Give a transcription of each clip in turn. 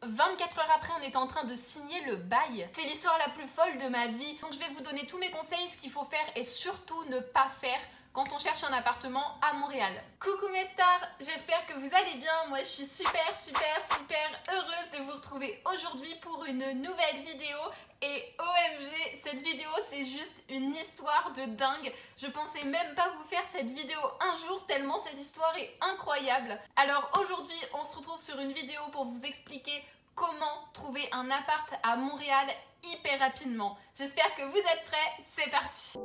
24 heures après, on était en train de signer le bail. C'est l'histoire la plus folle de ma vie. Donc je vais vous donner tous mes conseils, ce qu'il faut faire et surtout ne pas faire quand on cherche un appartement à Montréal. Coucou mes stars, j'espère que vous allez bien. Moi je suis super heureuse de vous retrouver aujourd'hui pour une nouvelle vidéo. Et OMG, cette vidéo c'est juste une histoire de dingue. Je pensais même pas vous faire cette vidéo un jour tellement cette histoire est incroyable. Alors aujourd'hui on se retrouve sur une vidéo pour vous expliquer comment trouver un appart à Montréal hyper rapidement. J'espère que vous êtes prêts, c'est parti.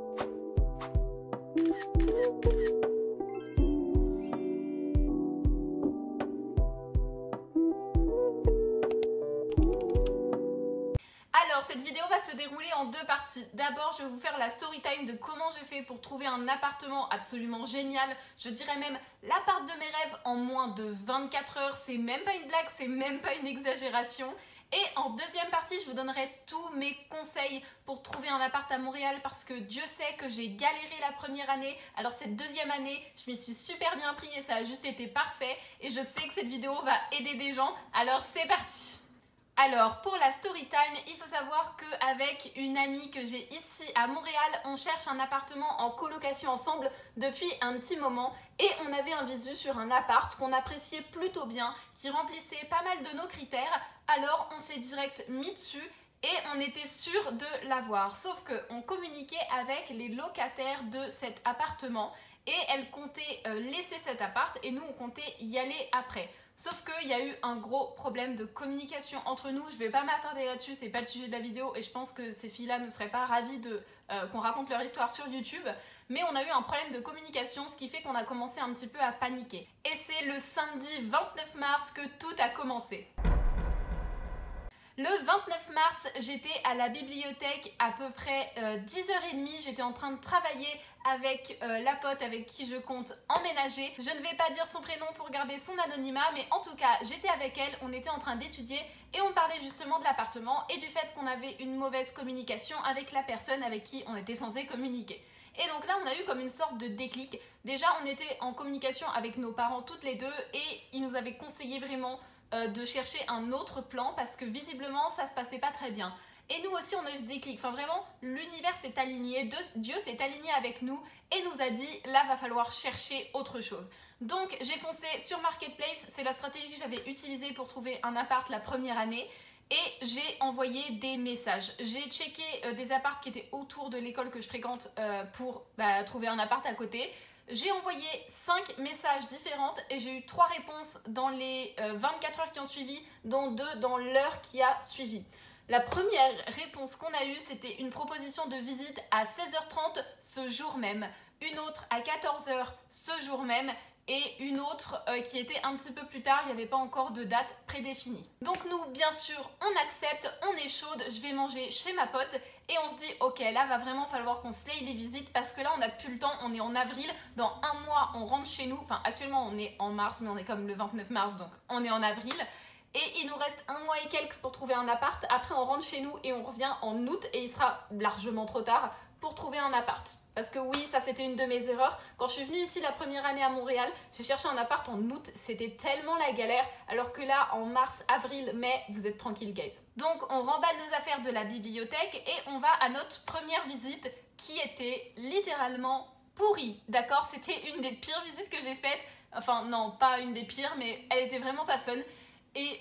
Alors cette vidéo va se dérouler en deux parties. D'abord je vais vous faire la story time de comment j'ai fait pour trouver un appartement absolument génial. Je dirais même l'appart de mes rêves en moins de 24 heures. C'est même pas une blague, c'est même pas une exagération. Et en deuxième partie, je vous donnerai tous mes conseils pour trouver un appart à Montréal parce que Dieu sait que j'ai galéré la première année. Alors cette deuxième année, je m'y suis super bien pris et ça a juste été parfait. Et je sais que cette vidéo va aider des gens. Alors c'est parti! Alors pour la story time, il faut savoir qu'avec une amie que j'ai ici à Montréal, on cherche un appartement en colocation ensemble depuis un petit moment et on avait un visu sur un appart qu'on appréciait plutôt bien, qui remplissait pas mal de nos critères. Alors on s'est direct mis dessus et on était sûr de l'avoir. Sauf qu'on communiquait avec les locataires de cet appartement et elles comptaient laisser cet appart et nous on comptait y aller après. Sauf qu'il y a eu un gros problème de communication entre nous. Je ne vais pas m'attarder là-dessus, c'est pas le sujet de la vidéo et je pense que ces filles-là ne seraient pas ravies qu'on raconte leur histoire sur YouTube. Mais on a eu un problème de communication, ce qui fait qu'on a commencé un petit peu à paniquer. Et c'est le samedi 29 mars que tout a commencé. Le 29 mars, j'étais à la bibliothèque à peu près 10h30. J'étais en train de travailler avec la pote avec qui je compte emménager. Je ne vais pas dire son prénom pour garder son anonymat, mais en tout cas, j'étais avec elle, on était en train d'étudier et on parlait justement de l'appartement et du fait qu'on avait une mauvaise communication avec la personne avec qui on était censé communiquer. Et donc là, on a eu comme une sorte de déclic. Déjà, on était en communication avec nos parents toutes les deux et ils nous avaient conseillé vraiment de chercher un autre plan parce que visiblement ça se passait pas très bien. Et nous aussi on a eu ce déclic, enfin vraiment l'univers s'est aligné, Dieu s'est aligné avec nous et nous a dit là va falloir chercher autre chose. Donc j'ai foncé sur Marketplace, c'est la stratégie que j'avais utilisée pour trouver un appart la première année. Et j'ai envoyé des messages. J'ai checké des apparts qui étaient autour de l'école que je fréquente pour trouver un appart à côté. J'ai envoyé 5 messages différents et j'ai eu 3 réponses dans les 24 heures qui ont suivi, dont 2 dans l'heure qui a suivi. La première réponse qu'on a eue, c'était une proposition de visite à 16h30 ce jour même, une autre à 14h ce jour même et une autre qui était un petit peu plus tard, il n'y avait pas encore de date prédéfinie. Donc nous, bien sûr, on accepte, on est chaude, je vais manger chez ma pote et on se dit ok, là va vraiment falloir qu'on slaye les visites parce que là on n'a plus le temps, on est en avril, dans un mois on rentre chez nous, enfin actuellement on est en mars mais on est comme le 29 mars donc on est en avril. Et il nous reste un mois et quelques pour trouver un appart, après on rentre chez nous et on revient en août et il sera largement trop tard pour trouver un appart. Parce que oui, ça c'était une de mes erreurs. Quand je suis venue ici la première année à Montréal, j'ai cherché un appart en août, c'était tellement la galère, alors que là en mars, avril, mai, vous êtes tranquille guys. Donc on remballe nos affaires de la bibliothèque et on va à notre première visite qui était littéralement pourrie, d'accord? C'était une des pires visites que j'ai faites, enfin non, pas une des pires, mais elle était vraiment pas fun. Et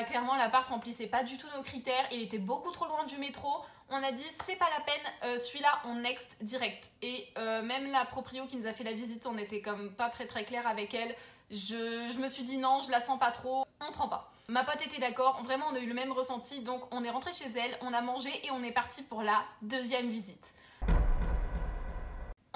clairement l'appart remplissait pas du tout nos critères, il était beaucoup trop loin du métro. On a dit c'est pas la peine, celui-là on next direct. Et même la proprio qui nous a fait la visite, on était comme pas très clair avec elle. Je me suis dit non, je la sens pas trop, on prend pas. Ma pote était d'accord, vraiment on a eu le même ressenti, donc on est rentré chez elle, on a mangé et on est parti pour la deuxième visite.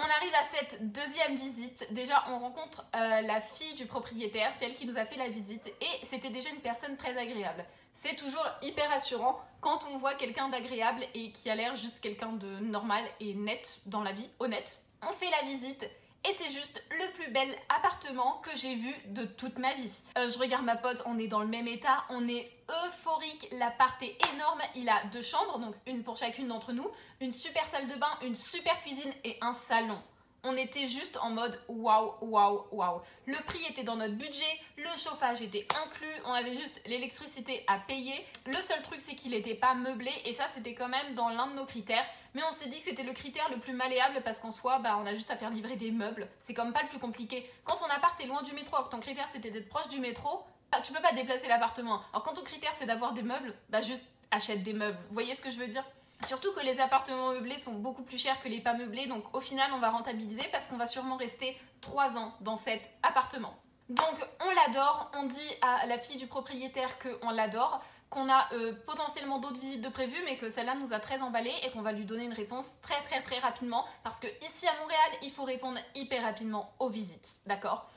On arrive à cette deuxième visite, déjà on rencontre la fille du propriétaire, c'est elle qui nous a fait la visite et c'était déjà une personne très agréable. C'est toujours hyper rassurant quand on voit quelqu'un d'agréable et qui a l'air juste quelqu'un de normal et net dans la vie, honnête. On fait la visite et c'est juste le plus bel appartement que j'ai vu de toute ma vie. Je regarde ma pote, on est dans le même état, on est euphorique, l'appart est énorme, il a 2 chambres, donc une pour chacune d'entre nous, une super salle de bain, une super cuisine et un salon. On était juste en mode waouh, waouh, waouh. Le prix était dans notre budget, le chauffage était inclus, on avait juste l'électricité à payer. Le seul truc, c'est qu'il n'était pas meublé et ça, c'était quand même dans l'un de nos critères. Mais on s'est dit que c'était le critère le plus malléable parce qu'en soi, on a juste à faire livrer des meubles. C'est quand même pas le plus compliqué. Quand ton appart est loin du métro, alors que ton critère c'était d'être proche du métro, tu peux pas déplacer l'appartement. Alors quand ton critère c'est d'avoir des meubles, juste achète des meubles. Vous voyez ce que je veux dire ? Surtout que les appartements meublés sont beaucoup plus chers que les pas meublés, donc au final on va rentabiliser parce qu'on va sûrement rester 3 ans dans cet appartement. Donc on l'adore, on dit à la fille du propriétaire qu'on l'adore, qu'on a potentiellement d'autres visites de prévues, mais que celle-là nous a très emballé et qu'on va lui donner une réponse très très très rapidement, parce que ici à Montréal, il faut répondre hyper rapidement aux visites, d'accord ?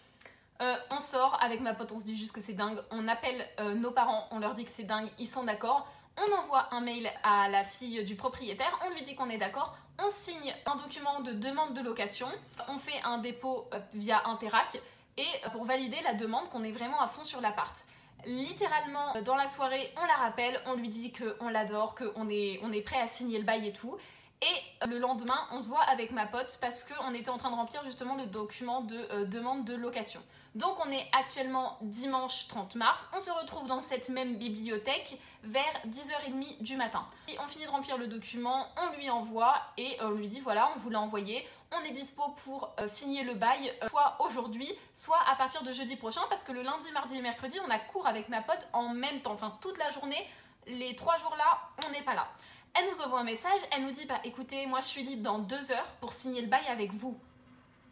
On sort avec ma pote, on se dit juste que c'est dingue, on appelle nos parents, on leur dit que c'est dingue, ils sont d'accord. On envoie un mail à la fille du propriétaire, on lui dit qu'on est d'accord, on signe un document de demande de location, on fait un dépôt via Interac et pour valider la demande qu'on est vraiment à fond sur l'appart. Littéralement, dans la soirée, on la rappelle, on lui dit qu'on l'adore, qu'on est prêt à signer le bail et tout. Et le lendemain, on se voit avec ma pote parce qu'on était en train de remplir justement le document de demande de location. Donc on est actuellement dimanche 30 mars, on se retrouve dans cette même bibliothèque vers 10h30 du matin. Et on finit de remplir le document, on lui envoie et on lui dit voilà, on vous l'a envoyé, on est dispo pour signer le bail soit aujourd'hui, soit à partir de jeudi prochain parce que le lundi, mardi et mercredi, on a cours avec ma pote en même temps, enfin toute la journée, les 3 jours là, on n'est pas là. Elle nous envoie un message, elle nous dit écoutez, moi je suis libre dans 2 heures pour signer le bail avec vous.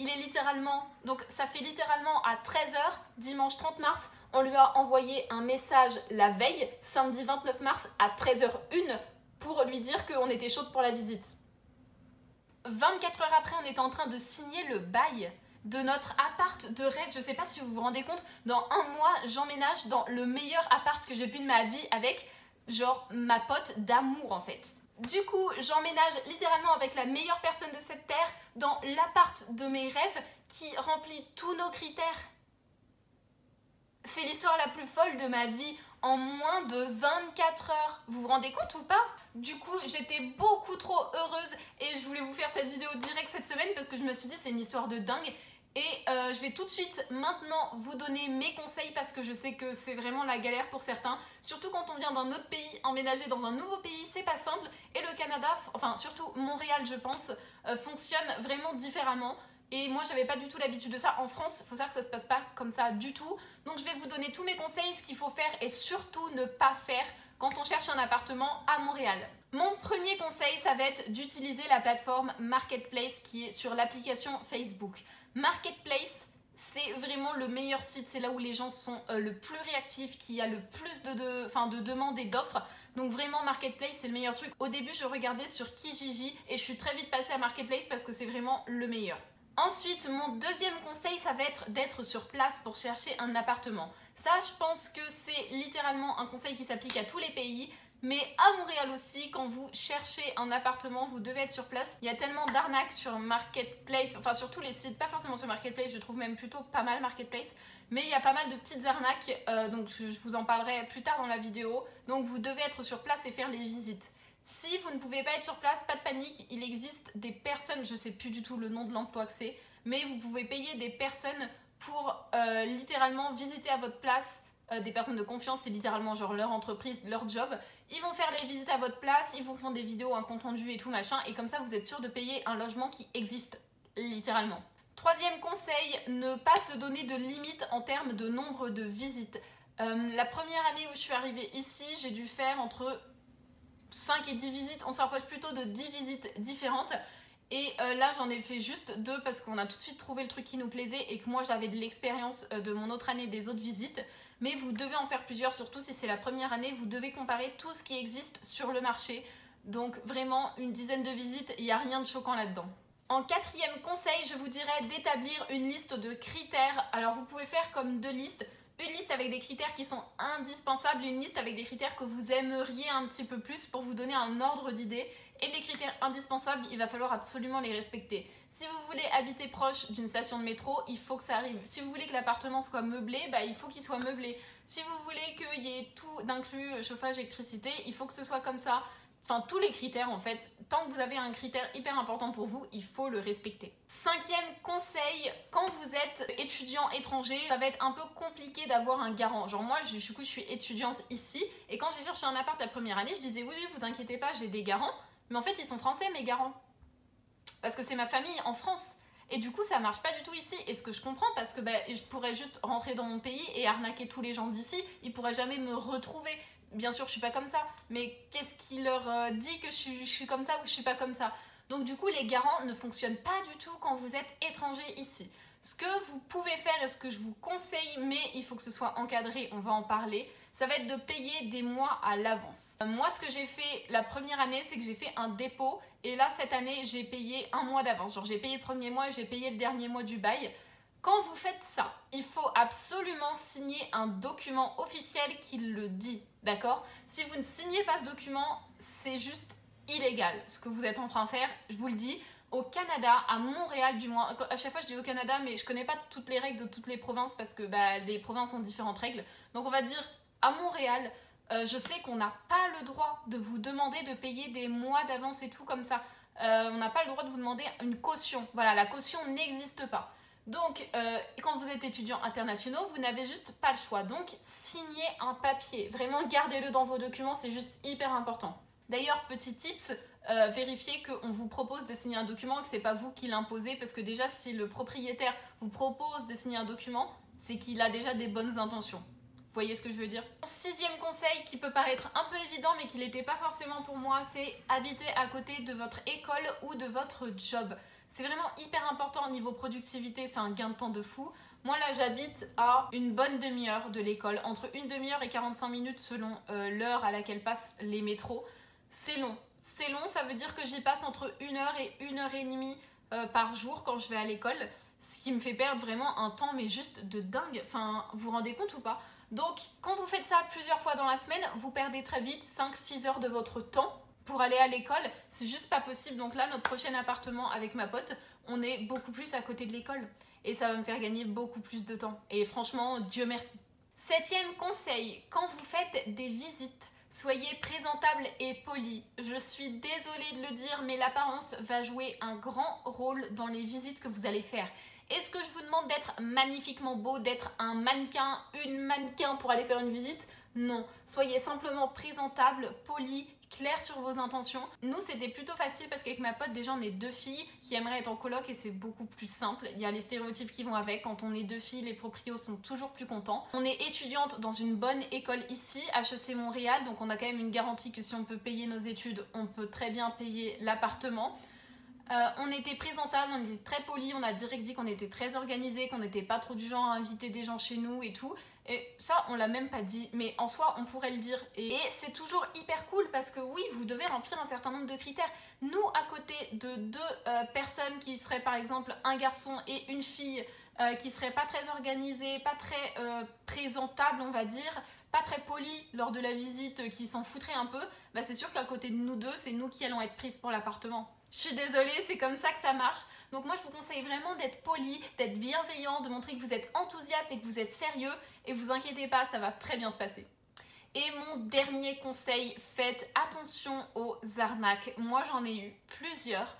Il est littéralement, donc ça fait littéralement à 13h, dimanche 30 mars, on lui a envoyé un message la veille, samedi 29 mars à 13h01 pour lui dire qu'on était chaude pour la visite. 24 heures après, on était en train de signer le bail de notre appart de rêve. Je sais pas si vous vous rendez compte, dans un mois, j'emménage dans le meilleur appart que j'ai vu de ma vie avec genre ma pote d'amour en fait. Du coup, j'emménage littéralement avec la meilleure personne de cette terre dans l'appart de mes rêves qui remplit tous nos critères. C'est l'histoire la plus folle de ma vie en moins de 24 heures. Vous vous rendez compte ou pas ? Du coup, j'étais beaucoup trop heureuse et je voulais vous faire cette vidéo direct cette semaine parce que je me suis dit c'est une histoire de dingue. Et je vais tout de suite maintenant vous donner mes conseils parce que je sais que c'est vraiment la galère pour certains. Surtout quand on vient d'un autre pays, emménager dans un nouveau pays, c'est pas simple. Et le Canada, enfin surtout Montréal je pense, fonctionne vraiment différemment. Et moi j'avais pas du tout l'habitude de ça. En France, il faut savoir que ça se passe pas comme ça du tout. Donc je vais vous donner tous mes conseils, ce qu'il faut faire et surtout ne pas faire quand on cherche un appartement à Montréal. Mon premier conseil, ça va être d'utiliser la plateforme Marketplace qui est sur l'application Facebook. Marketplace, c'est vraiment le meilleur site, c'est là où les gens sont le plus réactifs, qui a le plus de demandes et d'offres. Donc vraiment Marketplace c'est le meilleur truc. Au début je regardais sur Kijiji et je suis très vite passée à Marketplace parce que c'est vraiment le meilleur. Ensuite, mon deuxième conseil, ça va être d'être sur place pour chercher un appartement. Ça, je pense que c'est littéralement un conseil qui s'applique à tous les pays. Mais à Montréal aussi, quand vous cherchez un appartement, vous devez être sur place. Il y a tellement d'arnaques sur Marketplace, enfin sur tous les sites, pas forcément sur Marketplace, je trouve même plutôt pas mal Marketplace. Mais il y a pas mal de petites arnaques, donc je vous en parlerai plus tard dans la vidéo. Donc vous devez être sur place et faire les visites. Si vous ne pouvez pas être sur place, pas de panique, il existe des personnes, je sais plus du tout le nom de l'emploi que c'est, mais vous pouvez payer des personnes pour littéralement visiter à votre place. Des personnes de confiance, c'est littéralement genre leur entreprise, leur job. Ils vont faire les visites à votre place, ils vous font des vidéos, un compte rendu et tout machin, et comme ça vous êtes sûr de payer un logement qui existe, littéralement. Troisième conseil, ne pas se donner de limite en termes de nombre de visites. La première année où je suis arrivée ici, j'ai dû faire entre 5 et 10 visites, on s'approche plutôt de 10 visites différentes. Et là j'en ai fait juste 2 parce qu'on a tout de suite trouvé le truc qui nous plaisait et que moi j'avais de l'expérience de mon autre année des autres visites. Mais vous devez en faire plusieurs, surtout si c'est la première année, vous devez comparer tout ce qui existe sur le marché. Donc vraiment une dizaine de visites, il n'y a rien de choquant là-dedans. En quatrième conseil, je vous dirais d'établir une liste de critères. Alors vous pouvez faire comme 2 listes. Une liste avec des critères qui sont indispensables et une liste avec des critères que vous aimeriez un petit peu plus pour vous donner un ordre d'idée. Et les critères indispensables, il va falloir absolument les respecter. Si vous voulez habiter proche d'une station de métro, il faut que ça arrive. Si vous voulez que l'appartement soit meublé, il faut qu'il soit meublé. Si vous voulez qu'il y ait tout d'inclus, chauffage, électricité, il faut que ce soit comme ça. Enfin, tous les critères en fait, tant que vous avez un critère hyper important pour vous, il faut le respecter. 5e conseil, quand vous êtes étudiant étranger, ça va être un peu compliqué d'avoir un garant. Genre moi, du coup, je suis étudiante ici, et quand j'ai cherché un appart la première année, je disais oui, vous inquiétez pas, j'ai des garants. Mais en fait, ils sont français, mes garants. Parce que c'est ma famille en France. Et du coup, ça marche pas du tout ici. Et ce que je comprends, parce que je pourrais juste rentrer dans mon pays et arnaquer tous les gens d'ici, ils pourraient jamais me retrouver. Bien sûr, je suis pas comme ça, mais qu'est-ce qui leur dit que je suis comme ça ou je suis pas comme ça? Donc du coup, les garants ne fonctionnent pas du tout quand vous êtes étranger ici. Ce que vous pouvez faire et ce que je vous conseille, mais il faut que ce soit encadré, on va en parler, ça va être de payer des mois à l'avance. Moi, ce que j'ai fait la première année, c'est que j'ai fait un dépôt, et là, cette année, j'ai payé un mois d'avance. Genre, j'ai payé le premier mois et j'ai payé le dernier mois du bail. Quand vous faites ça, il faut absolument signer un document officiel qui le dit, d'accord? Si vous ne signez pas ce document, c'est juste illégal. Ce que vous êtes en train de faire, je vous le dis, au Canada, à Montréal du moins, à chaque fois je dis au Canada, mais je connais pas toutes les règles de toutes les provinces parce que les provinces ont différentes règles. Donc on va dire, à Montréal, je sais qu'on n'a pas le droit de vous demander de payer des mois d'avance et tout comme ça. On n'a pas le droit de vous demander une caution. Voilà, la caution n'existe pas. Donc, quand vous êtes étudiants internationaux, vous n'avez juste pas le choix. Donc, signez un papier. Vraiment, gardez-le dans vos documents, c'est juste hyper important. D'ailleurs, petit tips, vérifiez qu'on vous propose de signer un document et que ce n'est pas vous qui l'imposez. Parce que déjà, si le propriétaire vous propose de signer un document, c'est qu'il a déjà des bonnes intentions. Vous voyez ce que je veux dire? 6e conseil qui peut paraître un peu évident mais qui n'était pas forcément pour moi, c'est habiter à côté de votre école ou de votre job. C'est vraiment hyper important au niveau productivité, c'est un gain de temps de fou. Moi là j'habite à une bonne demi-heure de l'école, entre une demi-heure et 45 minutes selon l'heure à laquelle passent les métros. C'est long. C'est long, ça veut dire que j'y passe entre 1 heure et 1 heure et demie par jour quand je vais à l'école. Ce qui me fait perdre vraiment un temps mais juste de dingue. Enfin, vous vous rendez compte ou pas? Donc, quand vous faites ça plusieurs fois dans la semaine, vous perdez très vite 5-6 heures de votre temps pour aller à l'école. C'est juste pas possible. Donc là, notre prochain appartement avec ma pote, on est beaucoup plus à côté de l'école. Et ça va me faire gagner beaucoup plus de temps. Et franchement, Dieu merci. 7e conseil, quand vous faites des visites, soyez présentable et poli. Je suis désolée de le dire, mais l'apparence va jouer un grand rôle dans les visites que vous allez faire. Est-ce que je vous demande d'être magnifiquement beau, d'être un mannequin, une mannequin pour aller faire une visite? Non. Soyez simplement présentable, poli, clair sur vos intentions. Nous, c'était plutôt facile parce qu'avec ma pote, déjà, on est 2 filles qui aimeraient être en coloc et c'est beaucoup plus simple. Il y a les stéréotypes qui vont avec. Quand on est 2 filles, les proprios sont toujours plus contents. On est étudiante dans une bonne école ici, HEC Montréal, donc on a quand même une garantie que si on peut payer nos études, on peut très bien payer l'appartement. On était présentable, on était très poli, on a direct dit qu'on était très organisé, qu'on n'était pas trop du genre à inviter des gens chez nous et tout. Et ça, on l'a même pas dit, mais en soi, on pourrait le dire. Et c'est toujours hyper cool parce que oui, vous devez remplir un certain nombre de critères. Nous, à côté de 2 personnes qui seraient par exemple un garçon et une fille, qui seraient pas très organisées, pas très présentables, on va dire, pas très polis lors de la visite, qui s'en foutraient un peu, bah c'est sûr qu'à côté de nous deux, c'est nous qui allons être prises pour l'appartement. Je suis désolée, c'est comme ça que ça marche. Donc moi, je vous conseille vraiment d'être poli, d'être bienveillant, de montrer que vous êtes enthousiaste et que vous êtes sérieux. Et vous inquiétez pas, ça va très bien se passer. Et mon dernier conseil, faites attention aux arnaques. Moi, j'en ai eu plusieurs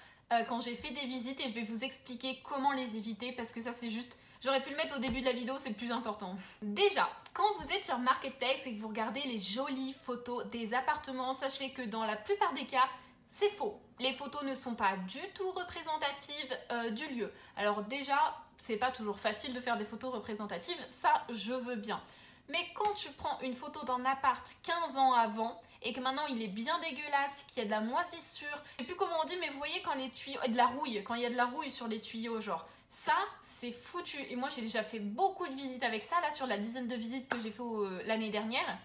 quand j'ai fait des visites et je vais vous expliquer comment les éviter parce que ça, c'est juste... J'aurais pu le mettre au début de la vidéo, c'est le plus important. Déjà, quand vous êtes sur Marketplace et que vous regardez les jolies photos des appartements, sachez que dans la plupart des cas, c'est faux. Les photos ne sont pas du tout représentatives du lieu. Alors déjà, c'est pas toujours facile de faire des photos représentatives, ça je veux bien. Mais quand tu prends une photo d'un appart 15 ans avant et que maintenant il est bien dégueulasse, qu'il y a de la moisissure, je sais plus comment on dit, mais vous voyez quand les tuyaux, de la rouille, quand il y a de la rouille sur les tuyaux, genre, ça c'est foutu. Et moi j'ai déjà fait beaucoup de visites avec ça, là sur la dizaine de visites que j'ai fait l'année dernière.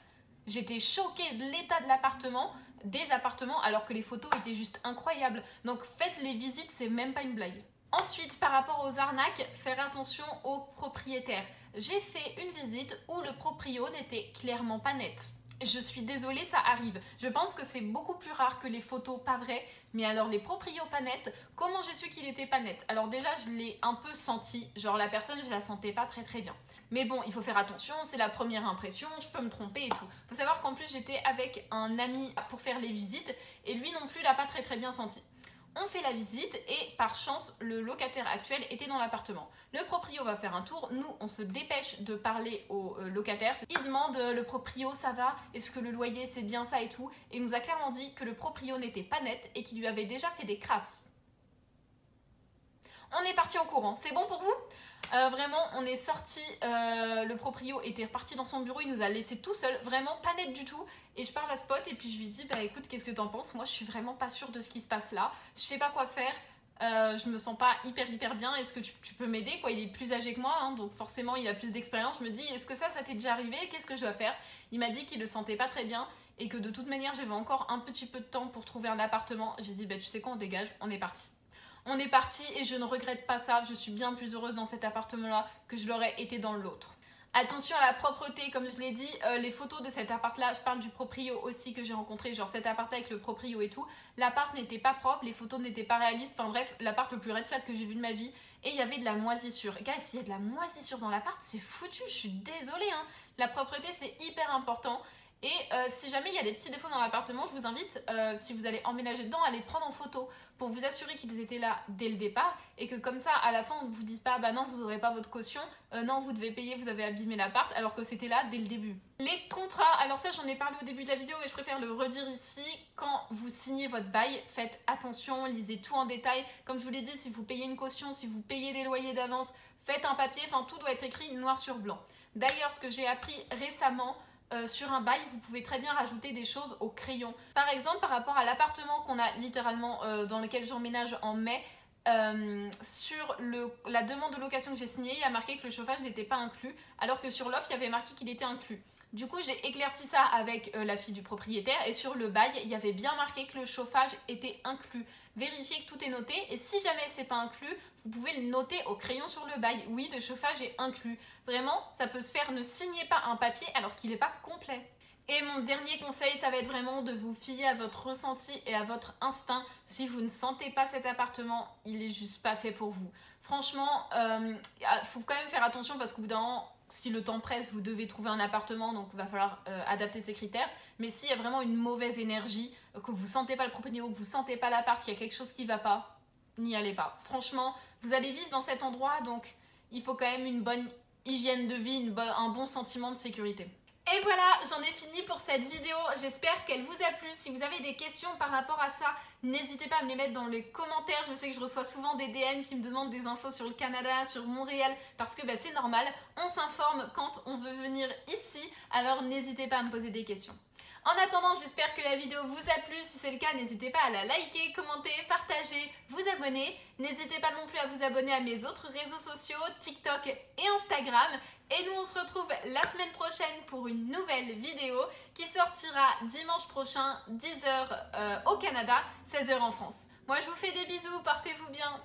J'étais choquée de l'état de l'appartement, des appartements, alors que les photos étaient juste incroyables. Donc faites les visites, c'est même pas une blague. Ensuite, par rapport aux arnaques, faire attention aux propriétaires. J'ai fait une visite où le proprio n'était clairement pas net. Je suis désolée, ça arrive. Je pense que c'est beaucoup plus rare que les photos pas vraies. Mais alors les proprios pas nets, comment j'ai su qu'il était pas net? Alors déjà, je l'ai un peu senti. Genre la personne, je la sentais pas très bien. Mais bon, il faut faire attention, c'est la première impression, je peux me tromper et tout. Faut savoir qu'en plus, j'étais avec un ami pour faire les visites. Et lui non plus, l'a pas très bien senti. On fait la visite et par chance, le locataire actuel était dans l'appartement. Le proprio va faire un tour, nous on se dépêche de parler au locataire. Il demande le proprio ça va, est-ce que le loyer c'est bien ça et tout. Et il nous a clairement dit que le proprio n'était pas net et qu'il lui avait déjà fait des crasses. On est parti en courant, c'est bon pour vous? Vraiment, on est sorti, le proprio était reparti dans son bureau, il nous a laissé tout seul, vraiment pas net du tout. Et je parle à Spot et puis je lui dis, bah écoute, qu'est-ce que t'en penses? Moi, je suis vraiment pas sûre de ce qui se passe là, je sais pas quoi faire, je me sens pas hyper bien, est-ce que tu peux m'aider quoi? Il est plus âgé que moi, hein, donc forcément il a plus d'expérience. Je me dis, est-ce que ça t'est déjà arrivé? Qu'est-ce que je dois faire? Il m'a dit qu'il le sentait pas très bien et que de toute manière, j'avais encore un petit peu de temps pour trouver un appartement. J'ai dit, bah tu sais quoi, on dégage, on est parti. On est parti et je ne regrette pas ça, je suis bien plus heureuse dans cet appartement-là que je l'aurais été dans l'autre. Attention à la propreté, comme je l'ai dit, les photos de cet appart-là, je parle du proprio aussi que j'ai rencontré, genre cet appart avec le proprio et tout. L'appart n'était pas propre, les photos n'étaient pas réalistes, enfin bref, l'appart le plus red flag que j'ai vu de ma vie. Et il y avait de la moisissure. Guys, s'il y a de la moisissure dans l'appart, c'est foutu, je suis désolée. Hein. La propreté, c'est hyper important. Et si jamais il y a des petits défauts dans l'appartement, je vous invite, si vous allez emménager dedans, à les prendre en photo pour vous assurer qu'ils étaient là dès le départ et que comme ça, à la fin, on ne vous dise pas, bah non, vous n'aurez pas votre caution, non, vous devez payer, vous avez abîmé l'appart, alors que c'était là dès le début. Les contrats, alors ça, j'en ai parlé au début de la vidéo, mais je préfère le redire ici. Quand vous signez votre bail, faites attention, lisez tout en détail. Comme je vous l'ai dit, si vous payez une caution, si vous payez les loyers d'avance, faites un papier, enfin, tout doit être écrit noir sur blanc. D'ailleurs, ce que j'ai appris récemment, sur un bail, vous pouvez très bien rajouter des choses au crayon. Par exemple, par rapport à l'appartement qu'on a littéralement dans lequel j'emménage en mai, sur la demande de location que j'ai signée, il y a marqué que le chauffage n'était pas inclus, alors que sur l'offre, il y avait marqué qu'il était inclus. Du coup, j'ai éclairci ça avec la fille du propriétaire et sur le bail, il y avait bien marqué que le chauffage était inclus. Vérifiez que tout est noté et si jamais c'est pas inclus, vous pouvez le noter au crayon sur le bail. Oui, le chauffage est inclus. Vraiment, ça peut se faire, ne signez pas un papier alors qu'il n'est pas complet. Et mon dernier conseil, ça va être vraiment de vous fier à votre ressenti et à votre instinct. Si vous ne sentez pas cet appartement, il est juste pas fait pour vous. Franchement, faut quand même faire attention parce qu'au bout d'un moment, si le temps presse, vous devez trouver un appartement, donc il va falloir adapter ses critères. Mais s'il y a vraiment une mauvaise énergie, que vous ne sentez pas le proprio, que vous ne sentez pas l'appart, qu'il y a quelque chose qui ne va pas, n'y allez pas. Franchement, vous allez vivre dans cet endroit, donc il faut quand même une bonne hygiène de vie, un bon sentiment de sécurité. Et voilà, j'en ai fini pour cette vidéo, j'espère qu'elle vous a plu. Si vous avez des questions par rapport à ça, n'hésitez pas à me les mettre dans les commentaires. Je sais que je reçois souvent des DM qui me demandent des infos sur le Canada, sur Montréal, parce que c'est normal, on s'informe quand on veut venir ici, alors n'hésitez pas à me poser des questions. En attendant, j'espère que la vidéo vous a plu. Si c'est le cas, n'hésitez pas à la liker, commenter, partager, vous abonner. N'hésitez pas non plus à vous abonner à mes autres réseaux sociaux, TikTok et Instagram. Et nous, on se retrouve la semaine prochaine pour une nouvelle vidéo qui sortira dimanche prochain, 10h au Canada, 16h en France. Moi, je vous fais des bisous, portez-vous bien.